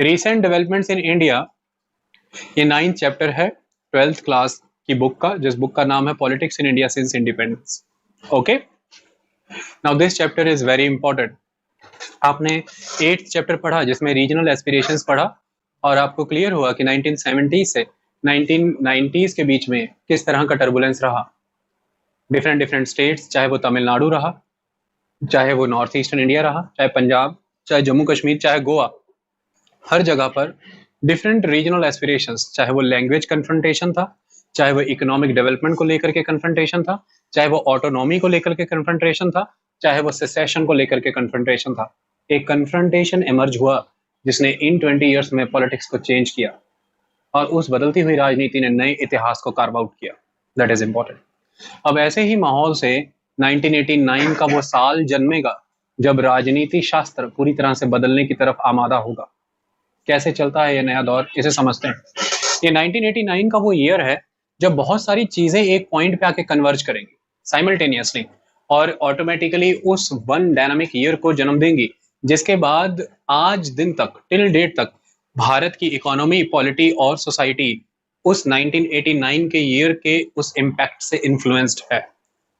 Recent developments in India, ये 9th chapter है 12th class की बुक का, जिस बुक का नाम है politics in India since independence. Okay, now this chapter is very important. आपने 8th चैप्टर पढ़ा जिसमें रीजनल एस्पिरेशंस पढ़ा, और आपको क्लियर हुआ कि 1970 से 1990s के बीच में किस तरह का टर्बुलेंस रहा। डिफरेंट स्टेट्स, चाहे वो तमिलनाडु रहा, चाहे वो नॉर्थ ईस्टर्न इंडिया रहा, चाहे पंजाब, चाहे जम्मू कश्मीर, चाहे गोवा, हर जगह पर डिफरेंट रीजनल एस्पिरेशंस, चाहे वो लैंग्वेज कन्फ्रंटेशन था, चाहे वो इकोनॉमिक डेवलपमेंट को लेकर के कन्फ्रंटेशन था, चाहे वो ऑटोनॉमी को लेकर के कन्फ्रंटेशन था, चाहे वो सेसेशन को लेकर के कन्फ्रंटेशन था। एक कन्फ्रंटेशन इमर्ज हुआ जिसने इन 20 ईयर्स में पॉलिटिक्स को चेंज किया, और उस बदलती हुई राजनीति ने नए इतिहास को कार्व आउट किया। That is important. अब ऐसे ही माहौल से 1989 का वो साल जन्मेगा जब राजनीति शास्त्र पूरी तरह से बदलने की तरफ आमादा होगा। कैसे चलता है ये नया दौर, इसे समझते हैं। ये 1989 का वो ईयर है जब बहुत सारी चीजें एक पॉइंट पे आके कन्वर्ज करेंगी साइमल्टेनियसली, और ऑटोमेटिकली उस वन डायनामिक ईयर को जन्म देंगी, जिसके बाद आज दिन तक, टिल डेट तक, भारत की इकोनॉमी, पॉलिटी और सोसाइटी उस 1989 के ईयर के उस इम्पैक्ट से इन्फ्लुएंस्ड है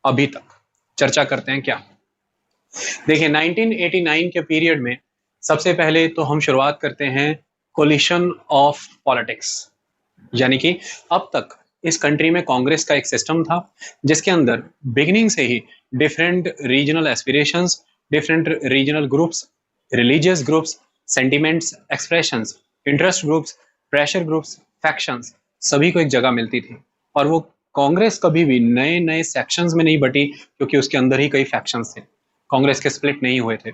अभी तक। चर्चा करते हैं क्या। देखिए, 1989 के पीरियड में सबसे पहले तो हम शुरुआत करते हैं कोलिशन ऑफ पॉलिटिक्स, यानी कि अब तक इस कंट्री में कांग्रेस का एक सिस्टम था जिसके अंदर बिगिनिंग से ही different regional aspirations, different regional groups, religious groups, sentiments, expressions, interest groups, pressure groups, factions, सभी को एक जगह मिलती थी। और वो कांग्रेस कभी भी नए नए सेक्शंस में नहीं बटी, क्योंकि उसके अंदर ही कई फैक्शंस थे, कांग्रेस के स्प्लिट नहीं हुए थे।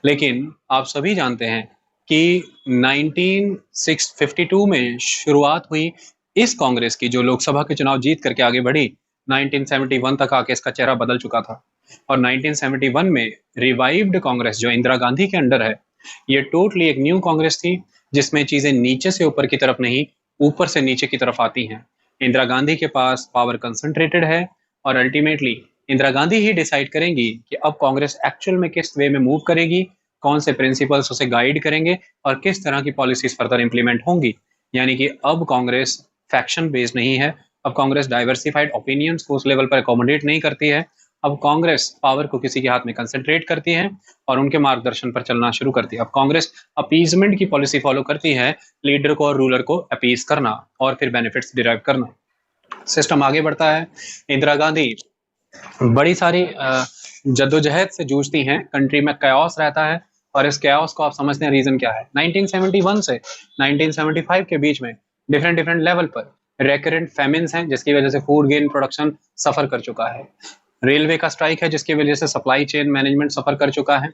लेकिन आप सभी जानते हैं कि 1952 में शुरुआत हुई इस कांग्रेस की, जो लोकसभा के चुनाव जीत करके आगे बढ़ी, 1971 तक आके इसका चेहरा बदल चुका था। और 1971 में रिवाइव्ड कांग्रेस, जो इंदिरा गांधी के अंडर है, ये टोटली एक न्यू कांग्रेस थी, जिसमें चीजें नीचे से ऊपर की तरफ नहीं, ऊपर से नीचे की तरफ आती हैं। इंदिरा गांधी के पास पावर कंसंट्रेटेड है, और अल्टीमेटली इंदिरा गांधी ही डिसाइड करेंगी कि अब कांग्रेस एक्चुअल में किस वे में मूव करेगी, कौन से प्रिंसिपल्स उसे गाइड करेंगे, और किस तरह की पॉलिसीज फर्दर इंप्लीमेंट होंगी। यानी कि अब कांग्रेस फैक्शन बेस्ड नहीं है, अब कांग्रेस डाइवर्सिफाइड ओपिनियंस को उस लेवल पर अकोमोडेट नहीं करती है। अब कांग्रेस पावर को किसी के हाथ में कंसंट्रेट करती है और उनके मार्गदर्शन पर चलना शुरू करती है। अब कांग्रेस अपीजमेंट की पॉलिसी फॉलो करती है, लीडर को और रूलर को अपीज करना और फिर बेनिफिट्स डिराइव करना। सिस्टम आगे बढ़ता है। इंदिरा गांधी बड़ी सारी जद्दोजहद से जूझती हैं, कंट्री में कैओस रहता है, और इस कैओस को आप समझते हैं रीजन क्या है। 1971 से 1975 के बीच में डिफरेंट लेवल पर रेकरेंट फेमिन्स हैं, जिसकी वजह से फूड गेन प्रोडक्शन सफर कर चुका है। रेलवे का स्ट्राइक है, जिसकी वजह से सप्लाई चेन मैनेजमेंट सफर कर चुका है।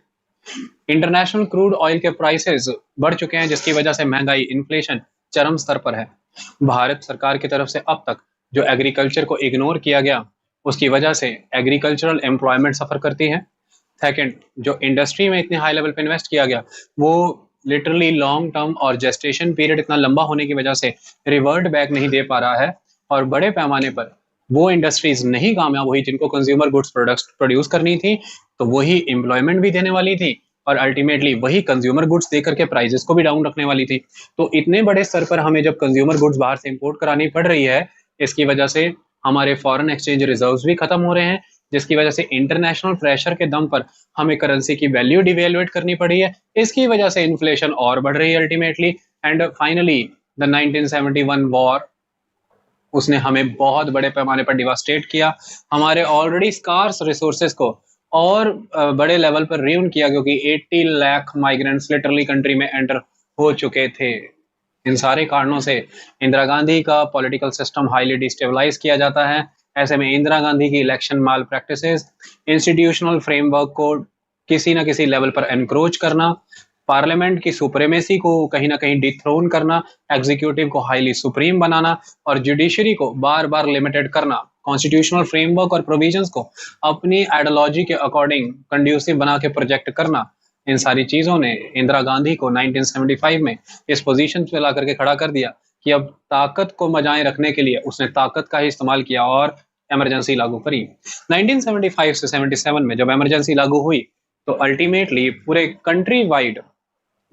इंटरनेशनल क्रूड ऑयल के प्राइसेस बढ़ चुके हैं, जिसकी वजह से महंगाई, इन्फ्लेशन चरम स्तर पर है। भारत सरकार की तरफ से अब तक जो एग्रीकल्चर को इग्नोर किया गया, उसकी वजह से एग्रीकल्चरल एम्प्लॉयमेंट सफर करती है। सेकंड, जो इंडस्ट्री में इतने हाई लेवल पे इन्वेस्ट किया गया, वो लिटरली लॉन्ग टर्म और जेस्टेशन पीरियड इतना लंबा होने की वजह से रिवर्ट बैक नहीं दे पा रहा है, और बड़े पैमाने पर वो इंडस्ट्रीज नहीं कामयाब हुई जिनको कंज्यूमर गुड्स प्रोडक्ट्स प्रोड्यूस करनी थी, तो वही एम्प्लॉयमेंट भी देने वाली थी, और अल्टीमेटली वही कंज्यूमर गुड्स देकर के प्राइसेस को भी डाउन रखने वाली थी। तो इतने बड़े स्तर पर हमें जब कंज्यूमर गुड्स बाहर से इंपोर्ट करानी पड़ रही है, इसकी वजह से हमारे फॉरेन एक्सचेंज रिजर्व्स भी खत्म हो रहे हैं, जिसकी वजह से इंटरनेशनल प्रेशर के दम पर हमें करेंसी की वैल्यू डिवेल्युएट करनी पड़ी है। इसकी वजह से इन्फ्लेशन और बढ़ रही है ultimately. And finally the 1971 war, उसने हमें बहुत बड़े पैमाने पर डिवास्टेट किया, हमारे ऑलरेडी स्कार्स रिसोर्सेज को और बड़े लेवल पर रियून किया, क्योंकि 80 लाख माइग्रेंट्स लिटरली कंट्री में एंटर हो चुके थे। इन सारे कारणों से इंदिरा गांधी का पॉलिटिकल सिस्टम हाईली डिस्टेबलाइज किया जाता है। ऐसे में इंदिरा गांधी की इलेक्शन माल प्रैक्टिसेस, इंस्टीट्यूशनल फ्रेमवर्क को किसी न किसी लेवल पर एनक्रोच करना, पार्लियामेंट की सुप्रीमेसी को कहीं ना कहीं डिथ्रोन करना, एग्जीक्यूटिव को हाईली सुप्रीम बनाना, और जुडिशरी को बार बार लिमिटेड करना, कॉन्स्टिट्यूशनल फ्रेमवर्क और प्रोविजंस को अपनी आइडियोलॉजी के अकॉर्डिंग कंड्यूसिव बना के प्रोजेक्ट करना, इन सारी चीजों ने इंदिरा गांधी को 1975 में इस पोजीशन पे ला करके खड़ा कर दिया कि अब ताकत को बजाय रखने के लिए उसने ताकत का ही इस्तेमाल किया और इमरजेंसी लागू करी। 1975 से 77 में जब इमरजेंसी लागू हुई, तो अल्टीमेटली पूरे कंट्री वाइड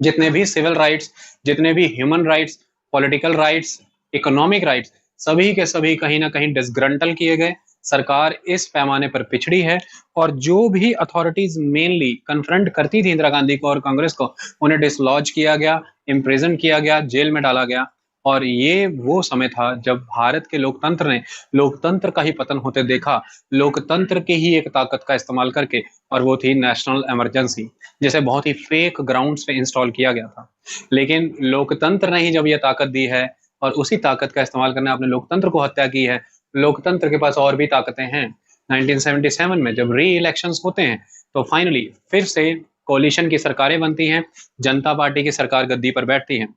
जितने भी सिविल राइट्स, जितने भी human rights, political rights, economic rights, सभी के सभी कहीं ना कहीं डिसग्रंटल किए गए। सरकार इस पैमाने पर पिछड़ी है, और जो भी अथॉरिटीज मेनली कन्फ्रंट करती थी इंदिरा गांधी को और कांग्रेस को, उन्हें डिसलॉज किया गया, इम्प्रिजन किया गया, जेल में डाला गया। और ये वो समय था जब भारत के लोकतंत्र ने लोकतंत्र का ही पतन होते देखा, लोकतंत्र की ही एक ताकत का इस्तेमाल करके, और वो थी नेशनल इमरजेंसी, जिसे बहुत ही फेक ग्राउंड्स पे इंस्टॉल किया गया था। लेकिन लोकतंत्र ने ही जब ये ताकत दी है, और उसी ताकत का इस्तेमाल करने आपने लोकतंत्र को हत्या की है, लोकतंत्र के पास और भी ताकतें हैं। 1977 में जब री इलेक्शंस होते हैं, तो फाइनली फिर से कोलिशन की सरकारें बनती हैं, जनता पार्टी की सरकार गद्दी पर बैठती है।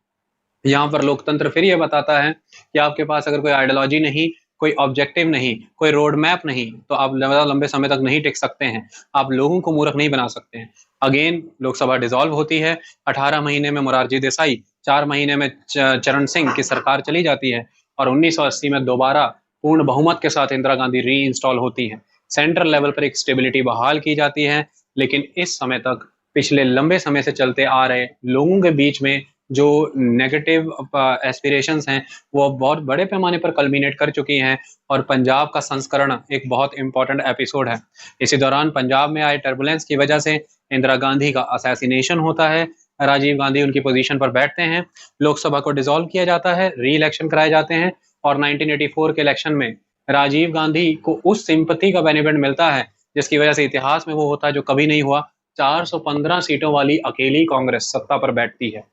यहाँ पर लोकतंत्र फिर ये बताता है कि आपके पास अगर कोई आइडियोलॉजी नहीं, कोई ऑब्जेक्टिव नहीं, कोई रोड मैप नहीं, तो आप ज़्यादा लंबे समय तक नहीं टिक सकते हैं, आप लोगों को मूर्ख नहीं बना सकते हैं। अगेन लोकसभा डिसॉल्व होती है, 18 महीने में मोरारजी देसाई, 4 महीने में चरण सिंह की सरकार चली जाती है, और 1980 में दोबारा पूर्ण बहुमत के साथ इंदिरा गांधी री इंस्टॉल होती हैं। सेंट्रल लेवल पर एक स्टेबिलिटी बहाल की जाती है, लेकिन इस समय तक पिछले लंबे समय से चलते आ रहे लोगों के बीच में जो नेगेटिव एस्पिरेशंस हैं, वो बहुत बड़े पैमाने पर कल्मिनेट कर चुकी हैं, और पंजाब का संस्करण एक बहुत इंपॉर्टेंट एपिसोड है। इसी दौरान पंजाब में आए टर्बुलेंस की वजह से इंदिरा गांधी का असैसिनेशन होता है, राजीव गांधी उनकी पोजीशन पर बैठते हैं, लोकसभा को डिसॉल्व किया जाता है, री इलेक्शन कराए जाते हैं, और 1984 के इलेक्शन में राजीव गांधी को उस सिंपैथी का बेनिफिट मिलता है जिसकी वजह से इतिहास में वो होता है जो कभी नहीं हुआ। 415 सीटों वाली अकेली कांग्रेस सत्ता पर बैठती है,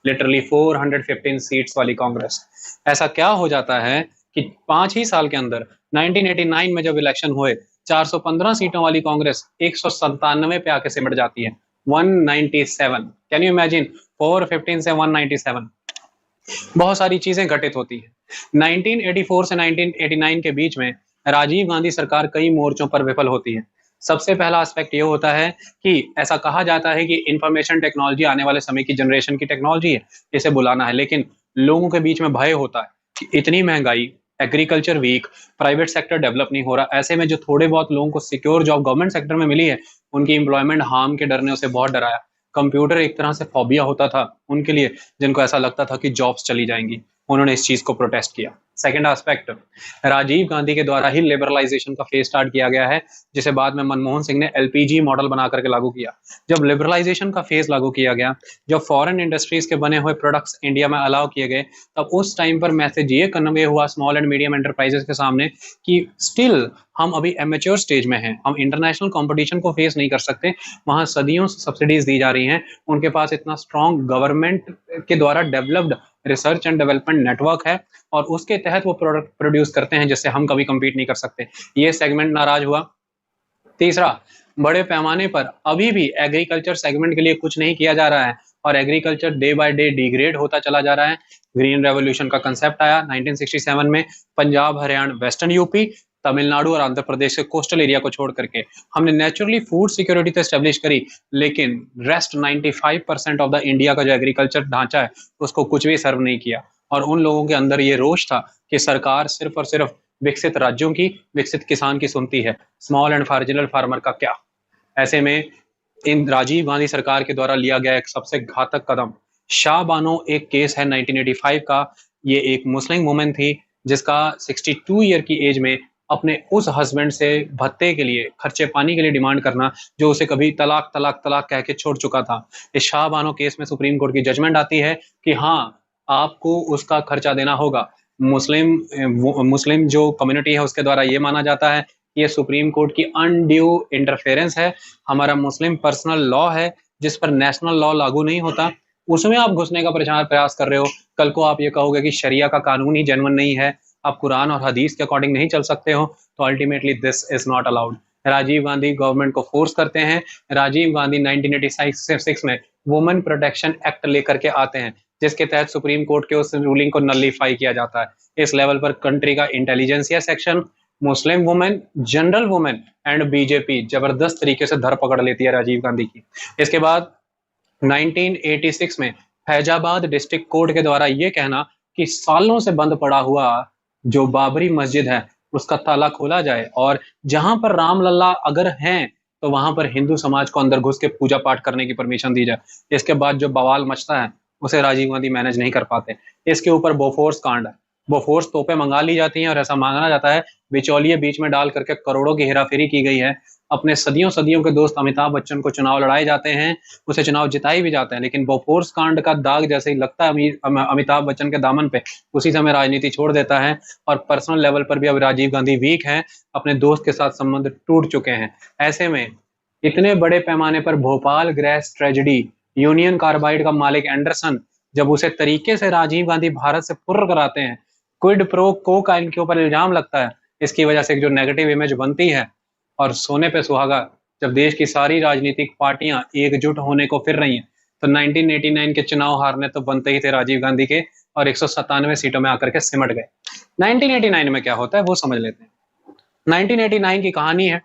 लिटरली 415 सीट्स वाली कांग्रेस। ऐसा क्या हो जाता है कि 5 ही साल के अंदर 1989 में जब इलेक्शन हुए, 415 सीटों वाली कांग्रेस 197 पे आके सिमट जाती है, 197। कैन यू इमेजिन, 415 से 197। बहुत सारी चीजें घटित होती हैं। 1984 से 1989 के बीच में राजीव गांधी सरकार कई मोर्चों पर विफल होती है। सबसे पहला एस्पेक्ट ये होता है कि ऐसा कहा जाता है कि इंफॉर्मेशन टेक्नोलॉजी आने वाले समय की जनरेशन की टेक्नोलॉजी है, इसे बुलाना है, लेकिन लोगों के बीच में भय होता है कि इतनी महंगाई, agriculture weak, private sector develop नहीं हो रहा। ऐसे में जो थोड़े बहुत लोगों को सिक्योर जॉब गवर्नमेंट सेक्टर में मिली है, उनकी एम्प्लॉयमेंट हार्म के डर ने उसे बहुत डराया। कंप्यूटर एक तरह से फोबिया होता था उनके लिए, जिनको ऐसा लगता था कि जॉब्स चली जाएंगी। उन्होंने इस चीज को प्रोटेस्ट किया। सेकंड एस्पेक्ट, राजीव गांधी के द्वारा ही लिबरलाइजेशन का फेज स्टार्ट किया गया है, जिसे बाद में मनमोहन सिंह ने एलपीजी मॉडल बना करके लागू किया। जब लिबरलाइजेशन का फेज लागू किया गया, जब फॉरेन इंडस्ट्रीज के बने हुए प्रोडक्ट्स इंडिया में अलाउ किए गए, तब उस टाइम पर मैसेज ये कन्वे हुआ स्मॉल एंड मीडियम एंटरप्राइजेस के सामने कि स्टिल हम अभी एमेच्योर स्टेज में हैं, हम इंटरनेशनल कंपटीशन को फेस नहीं कर सकते, वहां सदियों से सब्सिडीज दी जा रही हैं, उनके पास इतना स्ट्रॉन्ग गवर्नमेंट के द्वारा developed research and development network है, और उसके तहत वो प्रोडक्ट प्रोड्यूस करते हैं जिससे हम कभी कम्पीट नहीं कर सकते। ये सेगमेंट नाराज हुआ। तीसरा, बड़े पैमाने पर अभी भी एग्रीकल्चर सेगमेंट के लिए कुछ नहीं किया जा रहा है, और agriculture day by day degrade होता चला जा रहा है। ग्रीन रेवोल्यूशन का कंसेप्ट आया 1967 में। पंजाब, हरियाणा, वेस्टर्न यूपी, तमिलनाडु और आंध्र प्रदेश के कोस्टल एरिया को छोड़ करके हमने नेचुरली फूड सिक्योरिटी तो एस्टेब्लिश करी, लेकिन रेस्ट 95% ऑफ द इंडिया का जो एग्रीकल्चर ढांचा है उसको कुछ भी सर्व नहीं किया। और उन लोगों के अंदर ये रोष था कि सरकार सिर्फ और सिर्फ विकसित राज्यों की, विकसित किसान की सुनती है, स्मॉल एंड मार्जिनल फार्मर का क्या। ऐसे में इन राजीव गांधी सरकार के द्वारा लिया गया एक सबसे घातक कदम शाह बानो एक केस है 1985 का। ये एक मुस्लिम वुमेन थी जिसका 62 ईयर की एज में अपने उस हस्बैंड से भत्ते के लिए, खर्चे पानी के लिए डिमांड करना, जो उसे कभी तलाक तलाक तलाक कह के छोड़ चुका था। इस शाह बानो केस में सुप्रीम कोर्ट की जजमेंट आती है कि हाँ, आपको उसका खर्चा देना होगा। मुस्लिम जो कम्युनिटी है उसके द्वारा ये माना जाता है कि ये सुप्रीम कोर्ट की अनड्यू इंटरफेरेंस है, हमारा मुस्लिम पर्सनल लॉ है जिस पर नेशनल लॉ लागू नहीं होता, उसमें आप घुसने का प्रयास कर रहे हो। कल को आप ये कहोगे कि शरिया का कानून ही जेन्युइन नहीं है, आप कुरान और हदीस के अकॉर्डिंग नहीं चल सकते हो, तो ultimately this is not allowed. Rajiv Gandhi government को फोर्स करते हैं। राजीव गांधी 1986 में वुमेन प्रोटेक्शन एक्ट लेकर के आते हैं, जिसके तहत सुप्रीम कोर्ट के उस रूलिंग को नलीफाई किया जाता है। इस लेवल पर कंट्री का intelligentsia section, Muslim women, general women and BJP जबरदस्त तरीके से धर पकड़ लेती है राजीव गांधी की। इसके बाद 1986 में फैजाबाद डिस्ट्रिक्ट कोर्ट के द्वारा यह कहना कि सालों से बंद पड़ा हुआ जो बाबरी मस्जिद है उसका ताला खोला जाए, और जहां पर रामलला अगर हैं तो वहां पर हिंदू समाज को अंदर घुस के पूजा पाठ करने की परमिशन दी जाए। इसके बाद जो बवाल मचता है उसे राजीव गांधी मैनेज नहीं कर पाते। इसके ऊपर बोफोर्स कांड है, बोफोर्स तोपें मंगा ली जाती हैं और ऐसा माना जाता है बिचौलिए बीच में डाल करके करोड़ों की हेराफेरी की गई है। अपने सदियों सदियों के दोस्त अमिताभ बच्चन को चुनाव लड़ाए जाते हैं, उसे चुनाव जिताए भी जाते हैं, लेकिन बोफोर्स कांड का दाग जैसे ही लगता है अमिताभ बच्चन के दामन पे, उसी समय राजनीति छोड़ देता है। और पर्सनल लेवल पर भी अब राजीव गांधी वीक हैं, अपने दोस्त के साथ संबंध टूट चुके हैं। ऐसे में इतने बड़े पैमाने पर Bhopal gas tragedy, union carbide का मालिक एंडरसन जब उसे तरीके से राजीव गांधी भारत से फुर्र कराते हैं, क्विड प्रो को का इनके ऊपर इल्जाम लगता है, इसकी वजह से जो नेगेटिव इमेज बनती है, और सोने पे सुहागा जब देश की सारी राजनीतिक पार्टियां एकजुट होने को फिर रही हैं, तो 1989 के चुनाव हारने तो बनते ही थे राजीव गांधी के, और 197 सीटों में आकर के सिमट गए। 1989 में क्या होता है वो समझ लेते हैं। 1989 की कहानी है,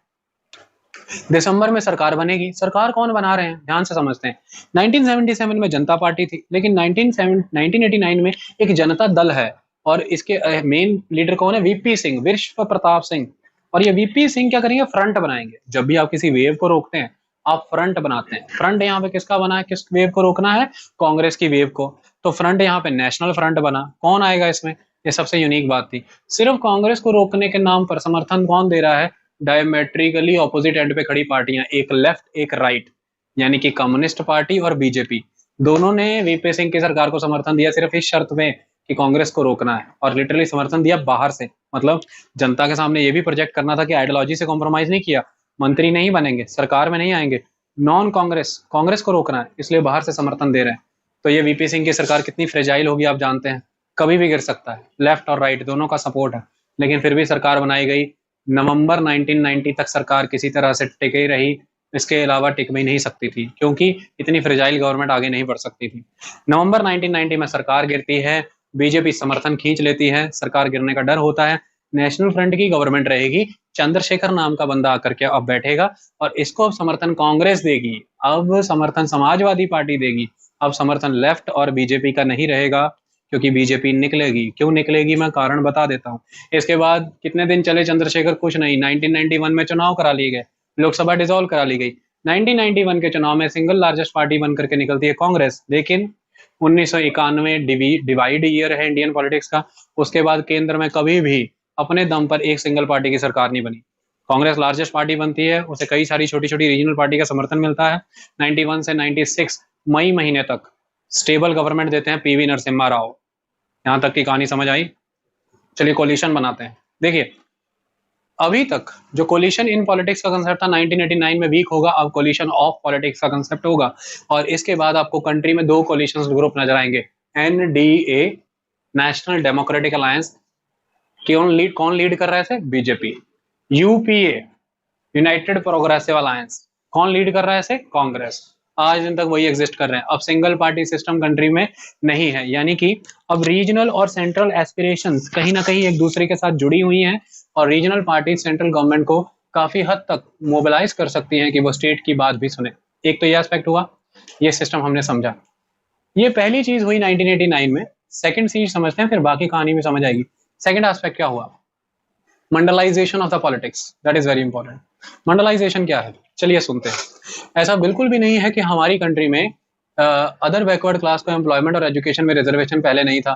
दिसंबर में सरकार बनेगी। सरकार कौन बना रहे हैं ध्यान से समझते हैं। 1977 में जनता पार्टी थी, लेकिन 1989 में एक जनता दल है, और इसके मेन लीडर कौन है? वीपी सिंह, विश्व प्रताप सिंह। और ये वीपी सिंह क्या करेंगे? फ्रंट बनाएंगे। जब भी आप किसी वेव को रोकते हैं आप फ्रंट बनाते हैं। फ्रंट यहाँ पे किसका बना है? किस वेव को रोकना है? कांग्रेस की वेव को। तो फ्रंट यहाँ पे नेशनल फ्रंट बना। कौन आएगा इसमें? ये सबसे यूनिक बात थी। सिर्फ कांग्रेस को रोकने के नाम पर समर्थन कौन दे रहा है? डायमेट्रिकली ऑपोजिट एंड पे खड़ी पार्टियां, एक लेफ्ट एक राइट, यानी कि कम्युनिस्ट पार्टी और बीजेपी, दोनों ने वीपी सिंह की सरकार को समर्थन दिया सिर्फ इस शर्त में कि कांग्रेस को रोकना है, और लिटरली समर्थन दिया बाहर से। मतलब जनता के सामने ये भी प्रोजेक्ट करना था कि आइडियोलॉजी से कॉम्प्रोमाइज नहीं किया, मंत्री नहीं बनेंगे, सरकार में नहीं आएंगे, नॉन कांग्रेस, कांग्रेस को रोकना है, इसलिए बाहर से समर्थन दे रहे हैं। तो ये वीपी सिंह की सरकार कितनी फ्रेजाइल होगी आप जानते हैं, कभी भी गिर सकता है। लेफ्ट और राइट दोनों का सपोर्ट है, लेकिन फिर भी सरकार बनाई गई। नवंबर 1990 तक सरकार किसी तरह से टिके रही, इसके अलावा टिक भी नहीं सकती थी, क्योंकि इतनी फ्रेजाइल गवर्नमेंट आगे नहीं बढ़ सकती थी। नवंबर 1990 में सरकार गिरती है, बीजेपी समर्थन खींच लेती है, सरकार गिरने का डर होता है, नेशनल फ्रंट की गवर्नमेंट रहेगी, चंद्रशेखर नाम का बंदा आकर के अब बैठेगा, और इसको अब समर्थन कांग्रेस देगी, अब समर्थन समाजवादी पार्टी देगी, अब समर्थन लेफ्ट और बीजेपी का नहीं रहेगा, क्योंकि बीजेपी निकलेगी। क्यों निकलेगी मैं कारण बता देता हूँ। इसके बाद कितने दिन चले चंद्रशेखर? कुछ नहीं। 1991 में चुनाव करा लिए गए, लोकसभा डिसॉल्व करा ली गई। 1991 के चुनाव में सिंगल लार्जेस्ट पार्टी बनकर के निकलती है कांग्रेस, लेकिन 1991 डिवाइड ईयर है इंडियन पॉलिटिक्स का। उसके बाद केंद्र में कभी भी अपने दम पर एक सिंगल पार्टी की सरकार नहीं बनी। कांग्रेस लार्जेस्ट पार्टी बनती है, उसे कई सारी छोटी छोटी रीजनल पार्टी का समर्थन मिलता है। 91 से 96 मई महीने तक स्टेबल गवर्नमेंट देते हैं पीवी नरसिम्हा राव। यहां तक की कहानी समझ आई? चलिए कोलिशन बनाते हैं। देखिए अभी तक जो कोलिशन इन पॉलिटिक्स का कंसेप्ट था 1989 में वीक होगा, अब कोलिशन ऑफ पॉलिटिक्स का कंसेप्ट होगा। और इसके बाद आपको कंट्री में दो कोलिशन ग्रुप नजर आएंगे, एनडीए, नेशनल डेमोक्रेटिक अलायंस, कौन लीड कर रहे थे? BJP. UPA, United progressive alliance, कौन लीड कर रहा है? कांग्रेस। आज दिन तक वही एग्जिस्ट कर रहे हैं। अब सिंगल पार्टी सिस्टम कंट्री में नहीं है, यानी कि अब रीजनल और सेंट्रल एस्पिरेशंस कहीं ना कहीं एक दूसरे के साथ जुड़ी हुई हैं, और रीजनल पार्टी सेंट्रल गवर्नमेंट को काफी हद तक मोबिलाइज कर सकती हैं कि वो स्टेट की बात भी सुने। एक तो ये एस्पेक्ट हुआ, ये सिस्टम हमने समझा, ये पहली चीज हुई 1989 में। सेकंड चीज समझते हैं, फिर बाकी कहानी भी समझ आएगी। सेकंड एस्पेक्ट क्या हुआ? Mandalisation of the politics, that is very important. Mandalisation क्या है? चलिए सुनते हैं। ऐसा बिल्कुल भी नहीं है कि हमारी कंट्री में अदर बैकवर्ड क्लास को एम्प्लॉयमेंट और एजुकेशन में रिजर्वेशन पहले नहीं था।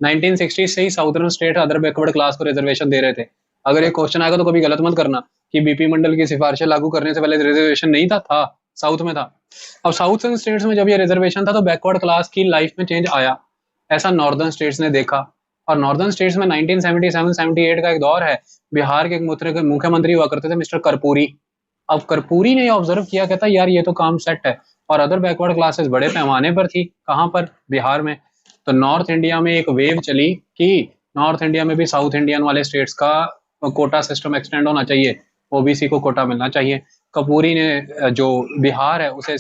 1960 से ही southern state other backward class को रिजर्वेशन दे रहे थे। अगर एक क्वेश्चन आएगा तो कभी गलत मत करना कि बीपी मंडल की सिफारिशें लागू करने से पहले रिजर्वेशन नहीं था, साउथ में था। अब साउथर्न स्टेट्स में जब ये रिजर्वेशन था तो बैकवर्ड क्लास की लाइफ में चेंज आया, ऐसा नॉर्दर्न स्टेट्स ने देखा। और नॉर्दर्न स्टेट्स में 1977-78 का एक दौर है, बिहार के मुख्यमंत्री हुआ करते थे मिस्टर कर्पूरी। अब कर्पूरी ने ऑब्जर्व किया, कहता यार ये तो काम सेट है, और अदर बैकवर्ड क्लासेस बड़े पैमाने पर थी। कहाँ पर? बिहार में। तो नॉर्थ इंडिया में एक वेव चली कि नॉर्थ इंडिया में भी साउथ इंडियन वाले स्टेट्स का कोटा सिस्टम एक्सटेंड होना चाहिए, ओबीसी को कोटा मिलना चाहिए। कपूरी ने जो बिहार है उसे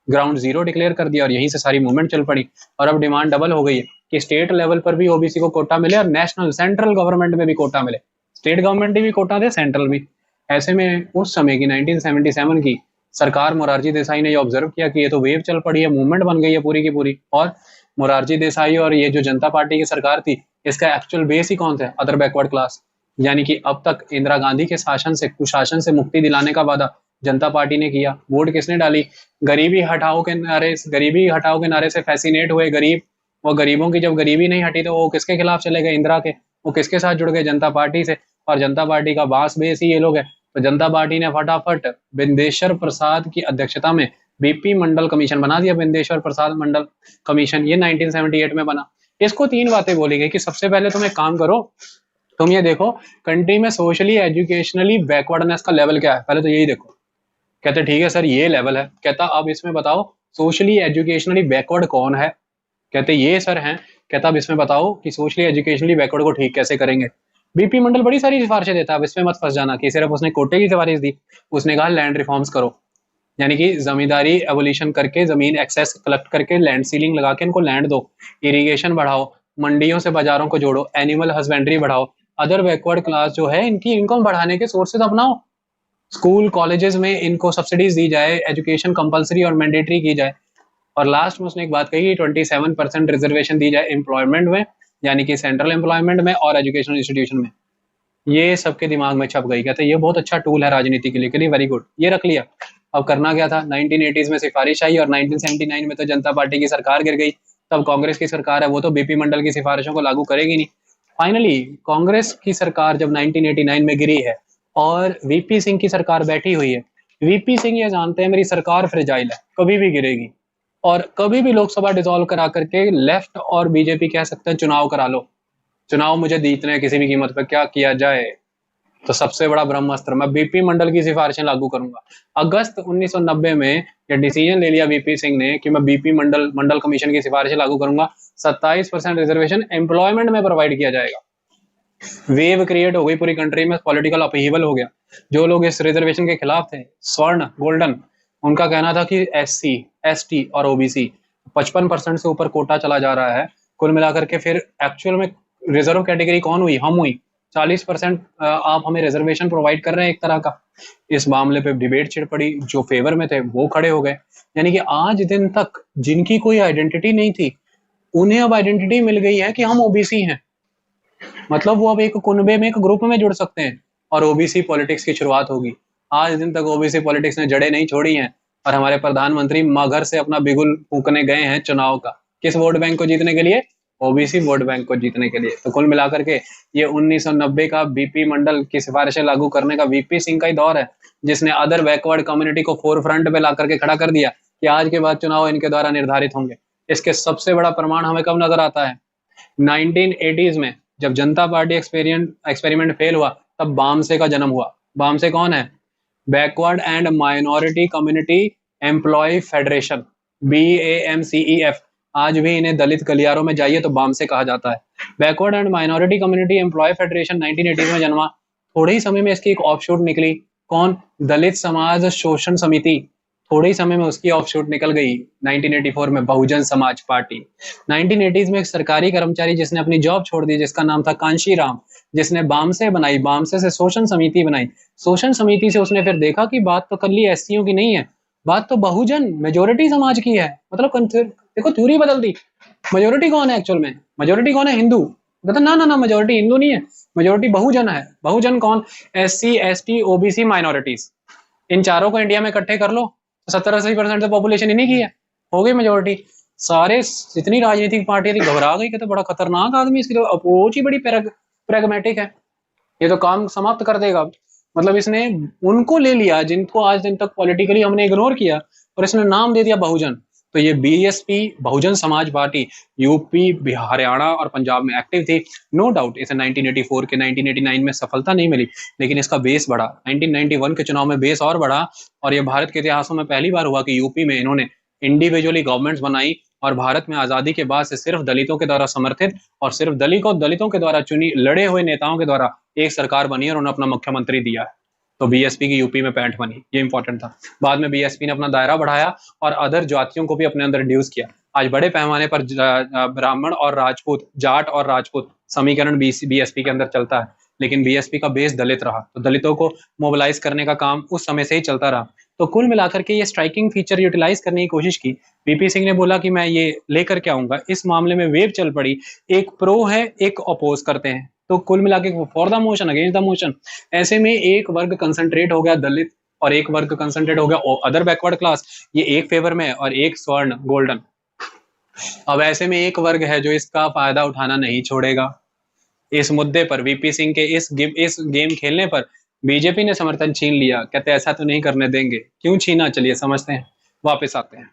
ग्राउंड जीरो डिक्लेयर कर दिया, और यहीं से सारी मूवमेंट चल पड़ी। और अब डिमांड डबल हो गई है कि स्टेट लेवल पर भी ओबीसी को कोटा मिले और नेशनल सेंट्रल गवर्नमेंट में भी कोटा मिले, स्टेट गवर्नमेंट भी कोटा दे, सेंट्रल भी। ऐसे में उस समय की 1977 की सरकार मोरारजी देसाई ने ये ऑब्जर्व किया कि ये तो वेव चल पड़ी है, मूवमेंट बन गई है पूरी की पूरी। और मोरारजी देसाई और ये जो जनता पार्टी की सरकार थी, इसका एक्चुअल बेस ही कौन थे? Other backward class. यानी कि अब तक इंदिरा गांधी के शासन से, कुशासन से मुक्ति दिलाने का वादा जनता पार्टी ने किया। वोट किसने डाली? गरीबी हटाओ के नारे, गरीबी हटाओ के नारे से फैसिनेट हुए गरीब। वो गरीबों की जब गरीबी नहीं हटी तो वो किसके खिलाफ चले गए? इंदिरा के। वो किसके साथ जुड़ गए? जनता पार्टी से। और जनता पार्टी का बास बेस ही ये लोग है। तो जनता पार्टी ने फटाफट बिंदेश्वर प्रसाद की अध्यक्षता में बीपी मंडल कमीशन बना दिया। बिंदेश्वर प्रसाद मंडल कमीशन, ये 1978 में बना। इसको 3 बातें बोली गई कि सबसे पहले तुम एक काम करो, तुम ये देखो कंट्री में सोशली एजुकेशनली बैकवर्डनेस का लेवल क्या है, पहले तो यही देखो। कहते ठीक है सर ये लेवल है। कहता अब इसमें बताओ सोशली एजुकेशनली बैकवर्ड कौन है? कहते ये सर हैं। कहता अब इसमें बताओ कि सोशली एजुकेशनली बैकवर्ड को ठीक कैसे करेंगे? बीपी मंडल बड़ी सारी सिफारिशें देता है, अब इसमें मत फंस जाना कि सिर्फ उसने कोटे की सिफारिश दी। उसने कहा लैंड रिफॉर्म्स करो, यानी कि जमींदारी एवोल्यूशन करके जमीन एक्सेस कलेक्ट करके लैंड सीलिंग लगा के इनको लैंड दो, इरिगेशन बढ़ाओ, मंडियों से बाजारों को जोड़ो, एनिमल हस्बेंड्री बढ़ाओ, अदर बैकवर्ड क्लास जो है इनकी इनकम बढ़ाने के सोर्सेज अपनाओ, स्कूल कॉलेजेस में इनको सब्सिडीज दी जाए, एजुकेशन कंपलसरी और मैंडेटरी की जाए। और लास्ट में उसने एक बात कही 27% रिजर्वेशन दी जाए एम्प्लॉयमेंट में, यानी कि सेंट्रल एम्प्लॉयमेंट में और एजुकेशनल इंस्टीट्यूशन में। ये सबके दिमाग में छप गई। कहते ये बहुत अच्छा टूल है राजनीति के लिए वेरी गुड, ये रख लिया। अब करना क्या था? 1980s में सिफारिश आई और 1979 में तो जनता पार्टी की सरकार गिर गई। तब कांग्रेस की सरकार है, वो तो बीपी मंडल की सिफारिशों को लागू करेगी नहीं। फाइनली कांग्रेस की सरकार जब 1989 में गिरी है और वीपी सिंह की सरकार बैठी हुई है। वीपी सिंह ये जानते हैं मेरी सरकार फ्रेजाइल है, कभी भी गिरेगी, और कभी भी लोकसभा डिसॉल्व करा करके लेफ्ट और बीजेपी कह सकते हैं चुनाव करा लो, चुनाव मुझे जीतने हैं किसी भी कीमत पर, क्या किया जाए? तो सबसे बड़ा ब्रह्मास्त्र, मैं बीपी मंडल की सिफारिशें लागू करूंगा। अगस्त 1990 में ये डिसीजन ले लिया बीपी सिंह ने कि मैं बीपी मंडल कमीशन की सिफारिशें लागू करूंगा। 27% रिजर्वेशन एम्प्लॉयमेंट में प्रोवाइड किया जाएगा। वेव क्रिएट हो गई पूरी कंट्री में, पॉलिटिकल अपहीवल हो गया। जो लोग इस रिजर्वेशन के खिलाफ थे, स्वर्ण गोल्डन, उनका कहना था कि एससी एसटी और ओबीसी 55% से ऊपर कोटा चला जा रहा है। कुल मिलाकर के फिर एक्चुअल में रिजर्व कैटेगरी कौन हुई? हम हुई। 40% आप हमें रिजर्वेशन प्रोवाइड कर रहे हैं एक तरह का। इस मामले पे डिबेट छिड़ पड़ी, जो फेवर में थे वो खड़े हो गए। यानी कि आज दिन तक जिनकी कोई आइडेंटिटी नहीं थी, उन्हें अब आइडेंटिटी मिल गई है कि हम ओबीसी हैं। मतलब वो अब एक कुनबे में, एक ग्रुप में जुड़ सकते हैं और ओबीसी पॉलिटिक्स की शुरुआत होगी। आज दिन तक ओबीसी पॉलिटिक्स ने जड़ें नहीं छोड़ी हैं और हमारे प्रधानमंत्री मगर से अपना बिगुल फूकने गए हैं चुनाव का। किस वोट बैंक को जीतने के लिए? ओबीसी वोट बैंक को जीतने के लिए। तो कुल मिलाकर के ये 1990 का बीपी मंडल की सिफारिशें लागू करने का वीपी सिंह का ही दौर है, जिसने अदर बैकवर्ड कम्युनिटी को फोर फ्रंट पे ला करके खड़ा कर दिया कि आज के बाद चुनाव इनके द्वारा निर्धारित होंगे। इसके सबसे बड़ा प्रमाण हमें कब नजर आता है? 1980s में जब जनता पार्टी एक्सपेरिमेंट फेल हुआ, तब बामसे का जन्म हुआ। बामसे कौन है? Backward and minority community employ federation, BAMCEF। आज भी इन्हें दलित गलियारों में जाइए तो बामसे कहा जाता है। Backward and minority community employ federation 1980 में जन्मा। थोड़े ही समय में इसकी एक ऑफशूट निकली, कौन? दलित समाज शोषण समिति। थोड़े ही समय में उसकी ऑफशूट निकल गई 1984 में बहुजन समाज पार्टी। 1980s में एक सरकारी कर्मचारी जिसने अपनी जॉब छोड़ दी, जिसका नाम था कांशी राम, जिसने बामसे बनाई, बामसे से शोषण समिति बनाई। शोषण समिति से उसने फिर देखा कि बात तो कल्ली एससीओ की नहीं है, बात तो बहुजन मेजोरिटी समाज की है। मतलब देखो थ्योरी बदल दी। मेजोरिटी कौन है एक्चुअल में? मेजोरिटी कौन है? हिंदू। कहता ना ना ना, मेजोरिटी हिंदू नहीं है, मेजोरिटी बहुजन है। बहुजन कौन? SC ST OBC minorities. इन चारों को इंडिया में इकट्ठे कर लो तो 70-80% तो पॉपुलेशन इन्हीं की है, हो गई मेजोरिटी। सारे जितनी राजनीतिक पार्टियां थी घबरा गई कि तो बड़ा खतरनाक आदमी, इसकी तो अप्रोच ही बड़ी प्रैग्मेटिक है, ये तो काम समाप्त कर देगा। मतलब इसने उनको ले लिया जिनको आज दिन तक पॉलिटिकली हमने इग्नोर किया और इसने नाम दे दिया बहुजन। तो ये BSP Bahujan Samaj party UP, Bihar, Haryana और पंजाब में एक्टिव थी। नो डाउट इसे 1984 के 1989 में सफलता नहीं मिली, लेकिन इसका बेस बढ़ा। 1991 के चुनाव में बेस और बढ़ा और ये भारत के इतिहासों में पहली बार हुआ कि यूपी में इन्होंने इंडिविजुअली गवर्नमेंट्स बनाई और भारत में आजादी के बाद से सिर्फ दलितों के द्वारा समर्थित और सिर्फ दलितों के द्वारा चुनी लड़े हुए नेताओं के द्वारा एक सरकार बनी और उन्हें अपना मुख्यमंत्री दिया है। तो BSP की यूपी में पैंठ बनी, ये इंपॉर्टेंट था। बाद में BSP ने अपना दायरा बढ़ाया और अदर जातियों को भी अपने अंदर रिड्यूस किया। आज बड़े पैमाने पर ब्राह्मण और राजपूत, जाट और राजपूत समीकरण BSP के अंदर चलता है, लेकिन BSP का बेस दलित रहा, तो दलितों को मोबिलाइज करने का काम उस समय से ही चलता रहा। तो कुल मिलाकर के ये स्ट्राइकिंग फीचर यूटिलाइज करने की कोशिश की। VP सिंह ने बोला कि मैं ये लेकर के आऊंगा। इस मामले में वेव चल पड़ी, एक प्रो है एक अपोज करते हैं, तो कुल मिला के for the motion against the motion. ऐसे में एक वर्ग कंसंट्रेट हो गया दलित और एक वर्ग कंसंट्रेट हो गया अदर बैकवर्ड क्लास, ये एक फेवर में है और एक स्वर्ण गोल्डन। अब ऐसे में एक वर्ग है जो इसका फायदा उठाना नहीं छोड़ेगा। इस मुद्दे पर वीपी सिंह के इस गेम खेलने पर बीजेपी ने समर्थन छीन लिया। कहते ऐसा तो नहीं करने देंगे। क्यों छीना, चलिए समझते हैं, वापस आते हैं।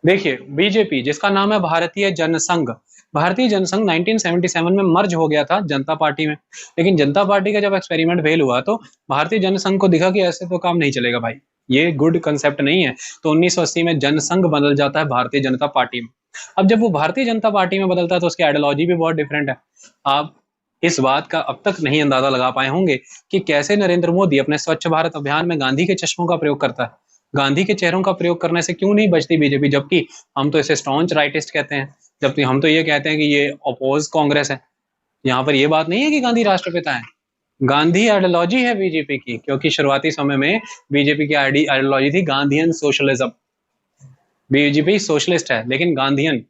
देखिए बीजेपी जिसका नाम है भारतीय जनसंघ, भारतीय जनसंघ 1977 में मर्ज हो गया था जनता पार्टी में, लेकिन जनता पार्टी का जब एक्सपेरिमेंट फेल हुआ तो भारतीय जनसंघ को दिखा कि ऐसे तो काम नहीं चलेगा भाई, ये गुड कंसेप्ट नहीं है। तो 1980 में जनसंघ बदल जाता है भारतीय जनता पार्टी में। अब जब वो भारतीय जनता पार्टी में बदलता है तो उसकी आइडियोलॉजी भी बहुत डिफरेंट है। आप इस बात का अब तक नहीं अंदाजा लगा पाए होंगे कि कैसे नरेंद्र मोदी अपने स्वच्छ भारत अभियान में गांधी के चश्मों का प्रयोग करता है। गांधी के चेहरों का प्रयोग करने से क्यों नहीं बचती बीजेपी, जबकि हम तो इसे स्टॉन्च राइटिस्ट कहते हैं, जबकि हम तो ये कहते हैं कि ये अपोज कांग्रेस है। यहाँ पर ये बात नहीं है कि गांधी राष्ट्रपिता है, गांधी आइडियोलॉजी है बीजेपी की, क्योंकि शुरुआती समय में बीजेपी की आइडियोलॉजी थी गांधीयन सोशलिज्म। बीजेपी सोशलिस्ट है लेकिन गांधीयन,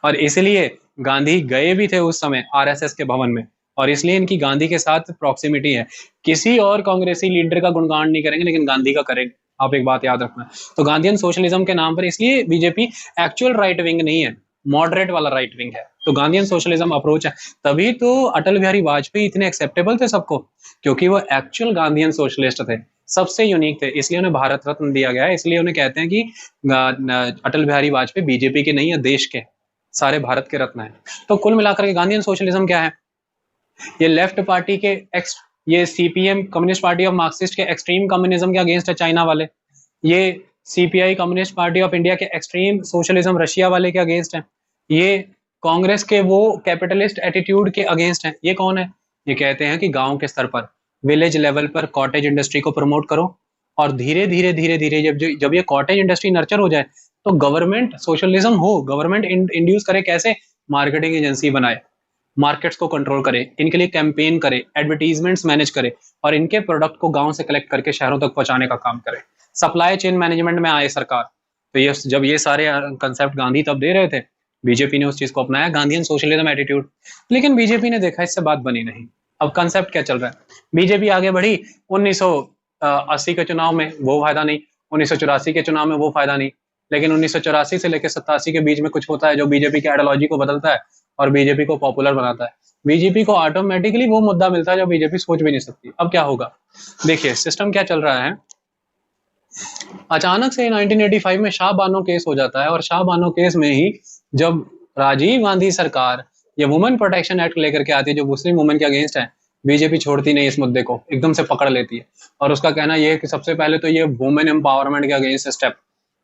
और इसलिए गांधी गए भी थे उस समय आरएसएस के भवन में, और इसलिए इनकी गांधी के साथ प्रॉक्सिमिटी है। किसी और कांग्रेसी लीडर का गुणगान नहीं करेंगे लेकिन गांधी का करेंगे, आप एक बात याद रखना। तो गांधीयन सोशलिज्म के नाम पर इसलिए बीजेपी एक्चुअल राइट विंग नहीं है, मॉडरेट वाला राइट विंग है। तो गांधीयन सोशलिज्म अप्रोच है। तभी तो अटल बिहारी वाजपेयी इतने एक्सेप्टेबल थे सबको, क्योंकि वो एक्चुअल गांधीयन सोशलिस्ट थे, सबसे यूनिक थे, इसलिए उन्हें भारत रत्न दिया गया है। इसलिए उन्हें कहते हैं कि अटल बिहारी वाजपेयी बीजेपी के नहीं है, देश के, सारे भारत के रत्न है। तो कुल मिलाकर के गांधीयन सोशलिज्म क्या है, ये लेफ्ट पार्टी के ये CPM communist party of Marxist के एक्सट्रीम कम्युनिज्म के अगेंस्ट है चाइना वाले, ये CPI communist party of India के एक्सट्रीम सोशलिज्म रशिया वाले के अगेंस्ट है, ये कांग्रेस के वो कैपिटलिस्ट एटीट्यूड के अगेंस्ट है। ये कौन है, ये कहते हैं कि गांव के स्तर पर, विलेज लेवल पर कॉटेज इंडस्ट्री को प्रमोट करो, और धीरे धीरे धीरे धीरे जब ये कॉटेज इंडस्ट्री नर्चर हो जाए तो गवर्नमेंट सोशलिज्म हो, गवर्नमेंट इंड्यूस करे, कैसे, मार्केटिंग एजेंसी बनाए, मार्केट्स को कंट्रोल करे, इनके लिए कैंपेन करे, एडवर्टीजमेंट्स मैनेज करे, और इनके प्रोडक्ट को गांव से कलेक्ट करके शहरों तक पहुंचाने का काम करे, सप्लाई चेन मैनेजमेंट में आए सरकार। तो ये जब ये सारे कंसेप्ट गांधी तब दे रहे थे, बीजेपी ने उस चीज को अपनाया, गांधीयन सोशलिज्म एटीट्यूड। लेकिन बीजेपी ने देखा इससे बात बनी नहीं। अब कंसेप्ट क्या चल रहा है, बीजेपी आगे बढ़ी 1980 के चुनाव में, वो फायदा नहीं, 1984 के चुनाव में वो फायदा नहीं, लेकिन 1984 से लेकर 87 के बीच में कुछ होता है जो बीजेपी की आइडियोलॉजी को बदलता है और बीजेपी को पॉपुलर बनाता है। बीजेपी को ऑटोमेटिकली वो मुद्दा मिलता है जो बीजेपी सोच भी नहीं सकती। अब क्या होगा, देखिए सिस्टम क्या चल रहा है। अचानक से 1985 में शाह बानो केस हो जाता है, और शाह बानो केस में ही जब राजीव गांधी सरकार ये वुमेन प्रोटेक्शन एक्ट लेकर के आती है जो मुस्लिम वुमेन के अगेंस्ट है, बीजेपी छोड़ती नहीं, इस मुद्दे को एकदम से पकड़ लेती है, और उसका कहना यह है कि सबसे पहले तो ये वुमेन एम्पावरमेंट के अगेंस्ट स्टेप।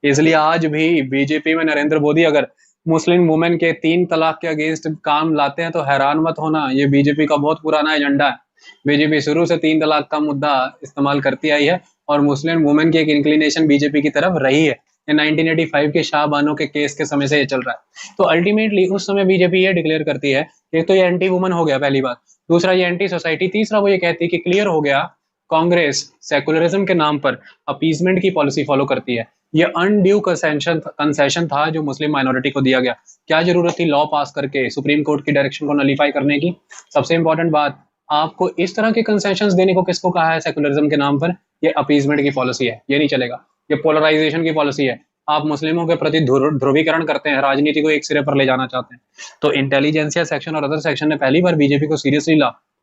इसलिए आज भी बीजेपी में नरेंद्र मोदी अगर मुस्लिम वुमेन के 3 तलाक के अगेंस्ट काम लाते हैं तो हैरान मत होना, ये बीजेपी का बहुत पुराना एजेंडा है। बीजेपी शुरू से 3 तलाक का मुद्दा इस्तेमाल करती आई है, और मुस्लिम वुमेन की एक इंक्लिनेशन बीजेपी की तरफ रही है। ये 1985 के शाह बानो के केस के समय से ये चल रहा है। तो अल्टीमेटली उस समय बीजेपी ये डिक्लेयर करती है, एक तो ये एंटी वुमन हो गया पहली बात, दूसरा ये एंटी सोसाइटी, तीसरा वो ये कहती है कि क्लियर हो गया कांग्रेस सेकुलरिज्म के नाम पर अपीजमेंट की पॉलिसी फॉलो करती है। ये अनड्यू कंसेशन था जो मुस्लिम माइनॉरिटी को दिया गया। क्या जरूरत थी लॉ पास करके सुप्रीम कोर्ट की डायरेक्शन को नलीफाई करने की। सबसे इंपॉर्टेंट बात, आपको इस तरह के कंसेशंस देने को किसको कहा है सेकुलरिज्म के नाम पर, ये अपीजमेंट की पॉलिसी है, ये नहीं चलेगा। ये पोलराइजेशन की पॉलिसी है, आप मुस्लिमों के प्रति ध्रुवीकरण करते हैं, राजनीति को एक सिरे पर ले जाना चाहते हैं। तो इंटेलिजेंसिया सेक्शन और अदर सेक्शन ने पहली बार बीजेपी को सीरियसली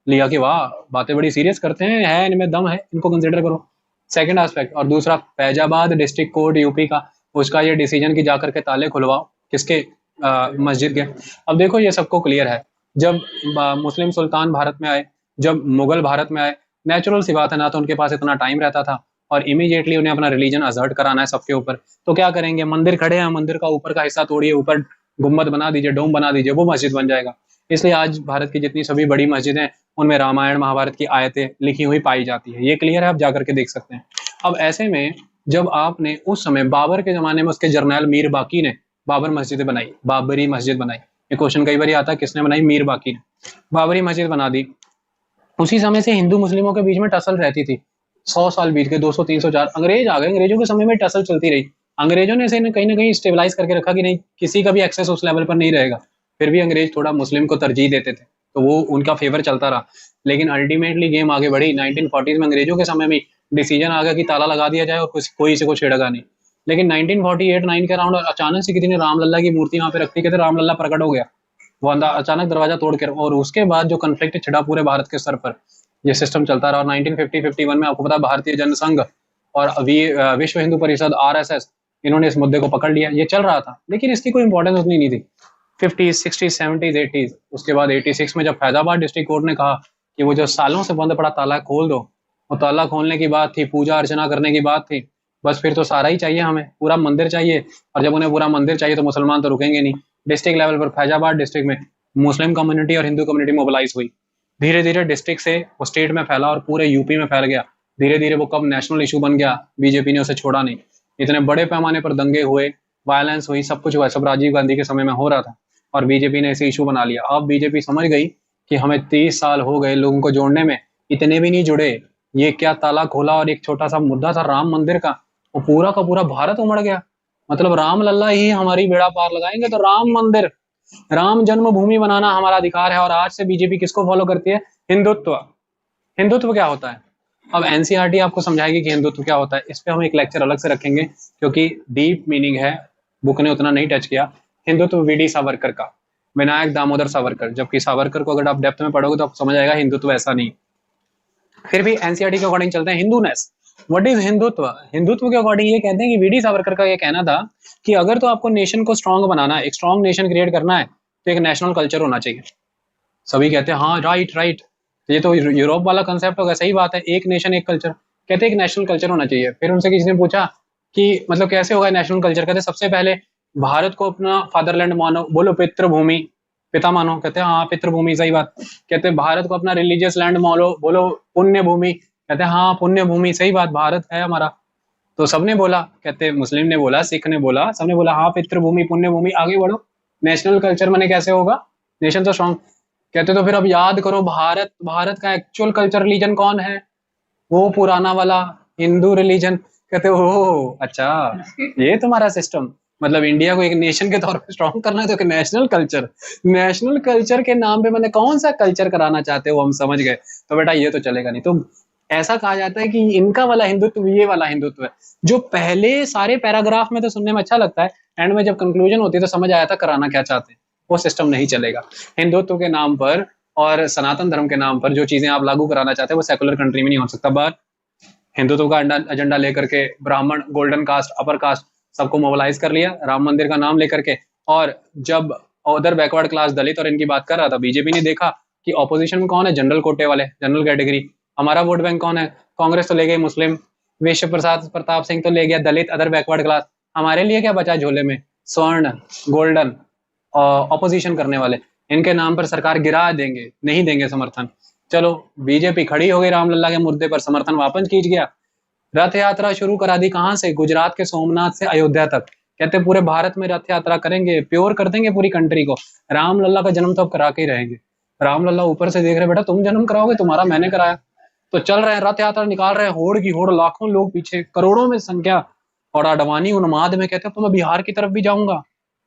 लिया कि वाह बातें बड़ी सीरियस करते हैं, है इनमें दम है, इनको कंसिडर करो। Second aspect. और दूसरा, फैजाबाद डिस्ट्रिक्ट कोर्ट यूपी का, उसका ये डिसीजन की जाकर के ताले खुलवाओ किसके, मस्जिद के। अब देखो ये सबको क्लियर है, जब मुस्लिम सुल्तान भारत में आए, जब मुगल भारत में आए, नेचुरल सी बात है ना तो उनके पास इतना टाइम रहता था और इमीडिएटली उन्हें अपना रिलीजन असर्ट कराना है सबके ऊपर। तो क्या करेंगे, मंदिर खड़े हैं, मंदिर का ऊपर का हिस्सा तोड़िए, ऊपर गुम्बद बना दीजिए, डोम बना दीजिए, वो मस्जिद बन जाएगा। इसलिए आज भारत की जितनी सभी बड़ी मस्जिदें उनमें रामायण महाभारत की आयतें लिखी हुई पाई जाती है, ये क्लियर है, आप जाकर के देख सकते हैं। अब ऐसे में जब आपने उस समय बाबर के जमाने में उसके जर्नैल मीर बाकी ने बाबर मस्जिद बनाई, बाबरी मस्जिद बनाई, ये क्वेश्चन कई बार आता है किसने बनाई, मीर बाकी ने बाबरी मस्जिद बना दी। उसी समय से हिंदू मुस्लिमों के बीच में टसल रहती थी, 100 साल बीत गए, 200 300 4, अंग्रेज आ गए, अंग्रेजों के समय में टसल चलती रही। अंग्रेजों ने इसे कहीं ना कहीं स्टेबलाइज करके रखा कि नहीं किसी का भी एक्सेस उस लेवल पर नहीं रहेगा, फिर भी अंग्रेज थोड़ा मुस्लिम को तरजीह देते थे तो वो उनका फेवर चलता रहा। लेकिन अल्टीमेटली गेम आगे बढ़ी, 1940s में अंग्रेजों के समय में डिसीजन आ गया कि ताला लगा दिया जाए और कोई इसे को छेड़ेगा नहीं। लेकिन 1948-9 के अराउंड अचानक से किसी ने रामलला की मूर्ति वहां पे रखती, कहते रामलला प्रकट हो गया, वो अचानक दरवाजा तोड़ के, और उसके बाद जो कन्फ्लिक्ट छिड़ा पूरे भारत के स्तर पर, ये सिस्टम चलता रहा। और 1950-51 में आपको पता भारतीय जनसंघ और विश्व हिंदू परिषद आरएसएस, इन्होंने इस मुद्दे को पकड़ लिया। ये चल रहा था लेकिन इसकी कोई इंपॉर्टेंस उतनी नहीं थी। 50s 60s 70s 80s, उसके बाद 86 में जब फैजाबाद डिस्ट्रिक्ट कोर्ट ने कहा कि वो जो सालों से बंद पड़ा ताला खोल दो, वो ताला खोलने की बात थी, पूजा अर्चना करने की बात थी, बस फिर तो सारा ही चाहिए, हमें पूरा मंदिर चाहिए। और जब उन्हें पूरा मंदिर चाहिए तो मुसलमान तो रुकेंगे नहीं। डिस्ट्रिक्ट लेवल पर फैजाबाद डिस्ट्रिक्ट में मुस्लिम कम्युनिटी और हिंदू कम्युनिटी मोबिलाइज हुई। धीरे धीरे डिस्ट्रिक्ट से वो स्टेट में फैला और पूरे यूपी में फैल गया। धीरे धीरे वो कब नेशनल इशू बन गया, बीजेपी ने उसे छोड़ा नहीं। इतने बड़े पैमाने पर दंगे हुए, वायलेंस हुई, सब कुछ हुआ, सब राजीव गांधी के समय में हो रहा था और बीजेपी ने इसे इशू बना लिया। अब बीजेपी समझ गई कि हमें 30 साल हो गए लोगों को जोड़ने में, इतने भी नहीं जुड़े, ये क्या ताला खोला और एक छोटा सा मुद्दा था राम मंदिर का, वो पूरा का पूरा भारत उमड़ गया। मतलब राम लल्ला ही हमारी बेड़ा पार लगाएंगे तो राम मंदिर, राम जन्मभूमि बनाना हमारा अधिकार है। और आज से बीजेपी किसको फॉलो करती है? हिंदुत्व। हिंदुत्व क्या होता है? अब एनसीईआरटी आपको समझाएगी कि हिंदुत्व क्या होता है। इस पे हम एक लेक्चर अलग से रखेंगे क्योंकि डीप मीनिंग है, बुक ने उतना नहीं टच किया। हिंदुत्व वीडी सावरकर का, विनायक दामोदर सावरकर, जबकि सावरकर को अगर आप डेप्थ में पढ़ोगे तो आपको समझ आएगा हिंदुत्व ऐसा नहीं। फिर भी एनसीईआरटी के अकॉर्डिंग चलते हैं। Hinduness, what is Hindutva? Hindutva के अकॉर्डिंग ये कहते हैं कि वीडी सावरकर का ये कहना था कि अगर तो आपको नेशन को स्ट्रांग बनाना है, एक स्ट्रांग नेशन क्रिएट करना है, तो एक नेशनल कल्चर होना चाहिए। सभी कहते हैं हाँ राइट राइट, ये तो यूरोप वाला कंसेप्ट होगा, सही बात है, एक नेशन एक कल्चर। कहते हैं एक नेशनल कल्चर होना चाहिए। फिर उनसे किसी ने पूछा कि मतलब कैसे होगा नेशनल कल्चर? कहते सबसे पहले भारत को अपना फादरलैंड मानो, बोलो पितृभूमि, पिता मानो। कहते हैं हाँ पितृभूमि, सही बात। कहते हैं भारत को अपना रिलीजियस लैंड मानो, बोलो पुण्य भूमि। कहते हैं हाँ पुण्य भूमि, सही बात, भारत है हमारा। तो सबने बोला, कहते मुस्लिम ने बोला, सिख ने बोला, सबने बोला हाँ पितृभूमि पुण्य भूमि, आगे बढ़ो। नेशनल कल्चर मैंने कैसे होगा? नेशन तो स्ट्रॉन्ग। कहते तो फिर अब याद करो भारत, भारत का एक्चुअल कल्चर रिलीजन कौन है? वो पुराना वाला हिंदू रिलीजन। कहते ओह अच्छा, ये तुम्हारा सिस्टम, मतलब इंडिया को एक नेशन के तौर पे स्ट्रॉन्ग करना है तो नेशनल कल्चर, नेशनल कल्चर के नाम पे मैंने कौन सा कल्चर कराना चाहते हो, हम समझ गए। तो बेटा ये तो चलेगा नहीं। तो ऐसा कहा जाता है कि इनका वाला हिंदुत्व ये वाला हिंदुत्व है, जो पहले सारे पैराग्राफ में तो सुनने में अच्छा लगता है, एंड में जब कंक्लूजन होती है तो समझ आया था कराना क्या चाहते हैं। वो सिस्टम नहीं चलेगा। हिंदुत्व के नाम पर और सनातन धर्म के नाम पर जो चीजें आप लागू कराना चाहते हैं वो सेकुलर कंट्री में नहीं हो सकता। बट हिंदुत्व का एजेंडा लेकर के ब्राह्मण, गोल्डन कास्ट, अपर कास्ट सबको मोबिलाइज कर लिया राम मंदिर का नाम लेकर के। और जब अदर बैकवर्ड क्लास, दलित और इनकी बात कर रहा था, बीजेपी ने देखा कि ऑपोजिशन में कौन है? जनरल कोटे वाले, जनरल कैटेगरी। हमारा वोट बैंक कौन है? कांग्रेस तो ले गई मुस्लिम, विश्व प्रताप सिंह तो ले गया दलित, अदर बैकवर्ड क्लास। हमारे लिए क्या बचा झोले में? स्वर्ण, गोल्डन, ऑपोजिशन करने वाले। इनके नाम पर सरकार गिरा देंगे, नहीं देंगे समर्थन। चलो बीजेपी खड़ी हो गई रामलला के मुद्दे पर, समर्थन वापस खींच गया। रथ यात्रा शुरू करा दी, कहां से? गुजरात के सोमनाथ से अयोध्या तक। कहते पूरे भारत में रथ यात्रा करेंगे, प्योर कर देंगे पूरी कंट्री को। रामलला का जन्म तो अब करा के ही रहेंगे। रामलला ऊपर से देख रहे, बेटा तुम जन्म कराओगे, तुम्हारा मैंने कराया। तो चल रहे हैं, रथ यात्रा निकाल रहे हैं, होड़ की होड़, लाखों लोग पीछे, करोड़ों में संख्या। और अडवाणी उन्माद में कहते तो मैं बिहार की तरफ भी जाऊंगा,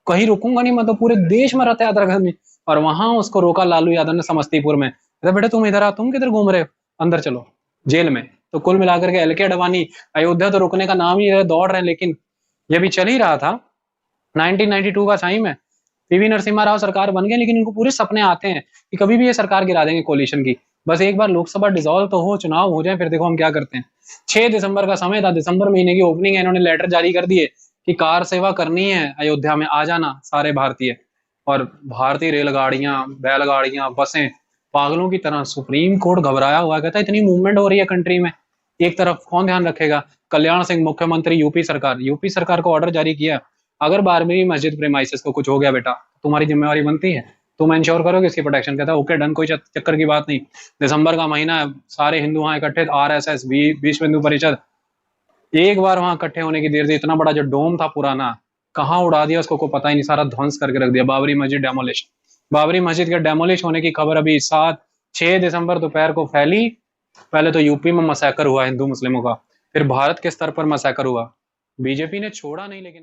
कहीं रुकूंगा नहीं, मैं तो पूरे देश में रथ यात्रा करनी। और वहां उसको रोका लालू यादव ने समस्तीपुर में। बेटा तुम इधर आ, तुम किधर घूम रहे हो, अंदर चलो जेल में। तो कुल मिलाकर के एल के अडवाणी अयोध्या तो रुकने का नाम ही नहीं, दौड़ रहे हैं। लेकिन ये भी चल ही रहा था। 1992 का टाइम है, पीवी नरसिम्हा राव सरकार बन गए, लेकिन इनको पूरे सपने आते हैं कि कभी भी ये सरकार गिरा देंगे कोलिशन की। बस एक बार लोकसभा डिसॉल्व तो हो, चुनाव हो जाए, फिर देखो हम क्या करते हैं। 6 दिसंबर का समय था, दिसंबर महीने की ओपनिंग है, इन्होंने लेटर जारी कर दिए कि कार सेवा करनी है अयोध्या में, आ जाना सारे भारतीय। और भारतीय रेलगाड़ियां, बैलगाड़ियां, बसें पागलों की तरह। सुप्रीम कोर्ट घबराया हुआ, कहता है इतनी मूवमेंट हो रही है कंट्री में, एक तरफ कौन ध्यान रखेगा? कल्याण सिंह मुख्यमंत्री, यूपी सरकार को ऑर्डर जारी किया, अगर बारहवीं मस्जिद प्रेमाइसिस को कुछ हो गया बेटा, तुम्हारी जिम्मेवारी बनती है, तुम इंश्योर करोगे इसकी प्रोटेक्शन। कहता है ओके डन, कोई चक्कर की बात नहीं। दिसंबर का महीना है, सारे हिंदू वहां इकट्ठे, आरएसएस, विश्व हिंदू परिषद, एक बार वहां इकट्ठे होने की देर से इतना बड़ा जो डोम था पुराना, कहाँ उड़ा दिया उसको कोई पता ही नहीं, सारा ध्वंस करके रख दिया। बाबरी मस्जिद डेमोलिश, बाबरी मस्जिद के डेमोलिश होने की खबर अभी 6 दिसंबर दोपहर को फैली। पहले तो यूपी में मसैकर हुआ हिंदू मुस्लिमों का, फिर भारत के स्तर पर मसैकर हुआ। बीजेपी ने छोड़ा नहीं लेकिन